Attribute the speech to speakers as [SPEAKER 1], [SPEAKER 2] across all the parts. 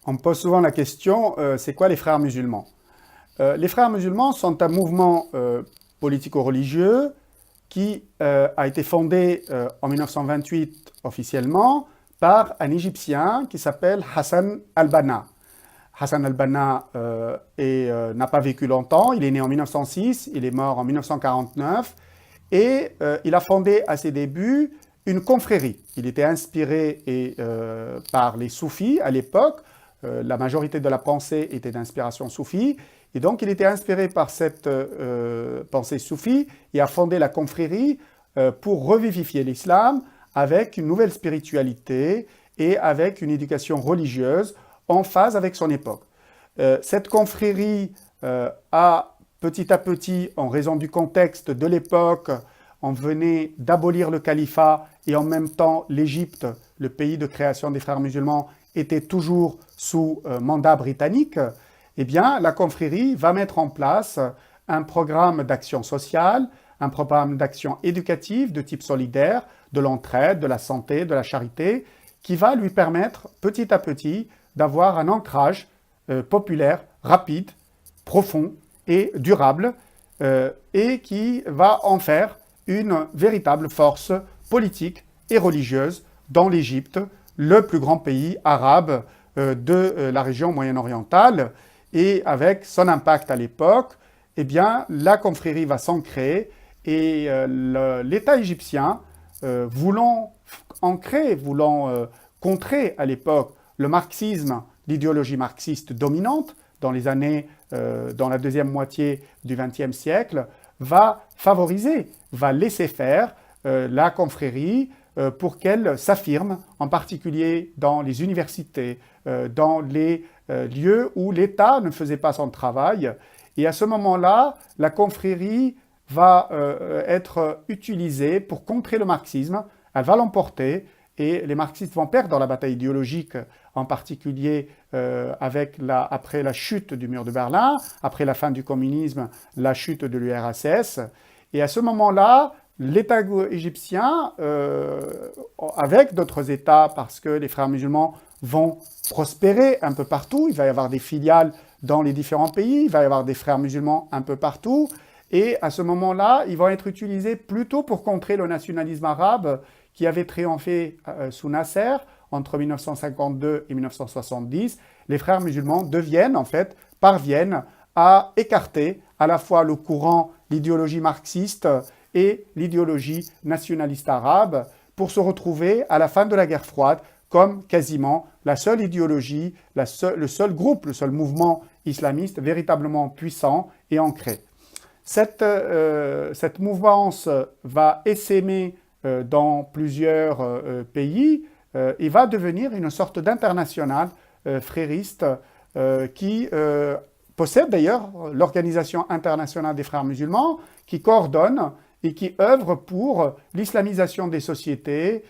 [SPEAKER 1] On me pose souvent la question, c'est quoi les frères musulmans? Les frères musulmans sont un mouvement politico-religieux qui a été fondé en 1928 officiellement par un Égyptien qui s'appelle Hassan al-Banna. Hassan al-Banna n'a pas vécu longtemps, il est né en 1906, il est mort en 1949 et il a fondé à ses débuts une confrérie. Il était inspiré par les soufis à l'époque. La majorité de la pensée était d'inspiration soufie. Et donc, il était inspiré par cette pensée soufie et a fondé la confrérie pour revivifier l'islam avec une nouvelle spiritualité et avec une éducation religieuse en phase avec son époque. Cette confrérie a petit à petit, en raison du contexte de l'époque, on venait d'abolir le califat et en même temps l'Égypte, le pays de création des frères musulmans, était toujours sous mandat britannique, eh bien, la confrérie va mettre en place un programme d'action sociale, un programme d'action éducative de type solidaire, de l'entraide, de la santé, de la charité, qui va lui permettre petit à petit d'avoir un ancrage populaire, rapide, profond et durable, et qui va en faire une véritable force politique et religieuse dans l'Égypte, le plus grand pays arabe de la région moyen-orientale. Et avec son impact à l'époque, eh bien, la confrérie va s'ancrer et l'État égyptien, voulant contrer à l'époque le marxisme, l'idéologie marxiste dominante dans la deuxième moitié du XXe siècle, va favoriser, va laisser faire la confrérie pour qu'elle s'affirme, en particulier dans les universités, dans les lieux où l'État ne faisait pas son travail. Et à ce moment-là, la confrérie va être utilisée pour contrer le marxisme. Elle va l'emporter et les marxistes vont perdre la bataille idéologique, en particulier après la chute du mur de Berlin, après la fin du communisme, la chute de l'URSS. Et à ce moment-là, l'État égyptien, avec d'autres États, parce que les frères musulmans vont prospérer un peu partout, il va y avoir des filiales dans les différents pays, il va y avoir des frères musulmans un peu partout, et à ce moment-là, ils vont être utilisés plutôt pour contrer le nationalisme arabe qui avait triomphé sous Nasser entre 1952 et 1970. Les frères musulmans parviennent à écarter à la fois le courant, l'idéologie marxiste et l'idéologie nationaliste arabe pour se retrouver à la fin de la guerre froide comme quasiment la seule idéologie, le seul groupe, le seul mouvement islamiste véritablement puissant et ancré. Cette mouvance va essaimer dans plusieurs pays et va devenir une sorte d'internationale frériste qui possède d'ailleurs l'Organisation internationale des frères musulmans, qui coordonne et qui œuvre pour l'islamisation des sociétés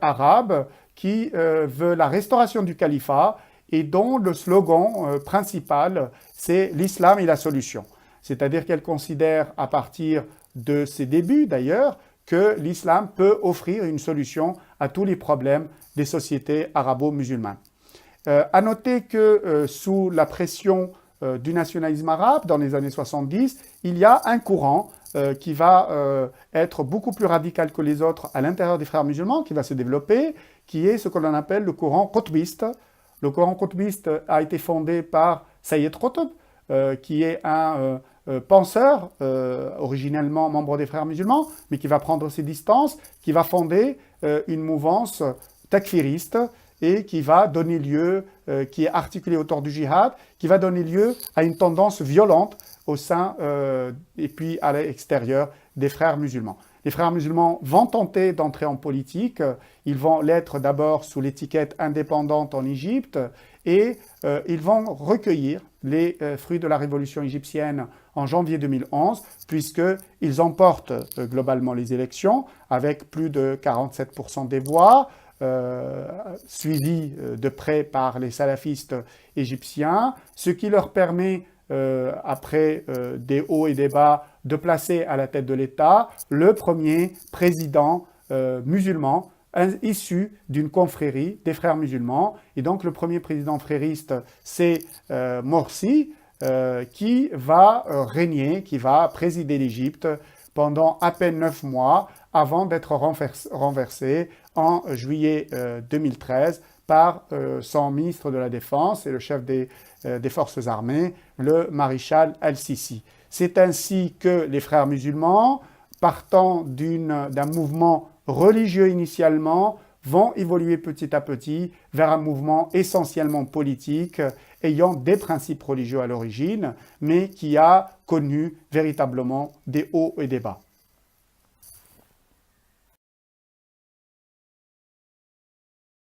[SPEAKER 1] arabes, qui veut la restauration du califat et dont le slogan principal, c'est « l'islam est la solution ». C'est-à-dire qu'elle considère, à partir de ses débuts d'ailleurs, que l'islam peut offrir une solution à tous les problèmes des sociétés arabo-musulmanes. À noter que sous la pression du nationalisme arabe, dans les années 70, il y a un courant qui va être beaucoup plus radical que les autres à l'intérieur des frères musulmans, qui va se développer, qui est ce que l'on appelle le courant qutbiste. Le courant qutbiste a été fondé par Sayyid Qutb, qui est un penseur, originellement membre des frères musulmans, mais qui va prendre ses distances, qui va fonder une mouvance takfiriste et qui va donner lieu, qui est articulée autour du djihad, qui va donner lieu à une tendance violente au sein et puis à l'extérieur des frères musulmans. Les frères musulmans vont tenter d'entrer en politique, ils vont l'être d'abord sous l'étiquette indépendante en Égypte et ils vont recueillir les fruits de la révolution égyptienne en janvier 2011, puisqu'ils emportent globalement les élections avec plus de 47% des voix, suivis de près par les salafistes égyptiens, ce qui leur permet, après des hauts et des bas, de placer à la tête de l'État le premier président musulman issu d'une confrérie des frères musulmans. Et donc le premier président frériste, c'est Morsi, qui va régner, qui va présider l'Égypte pendant à peine 9 mois avant d'être renversé en juillet 2013 par son ministre de la Défense et le chef des forces armées, le maréchal Al-Sisi. C'est ainsi que les frères musulmans, partant d'un mouvement religieux initialement, vont évoluer petit à petit vers un mouvement essentiellement politique, ayant des principes religieux à l'origine, mais qui a connu véritablement des hauts et des bas.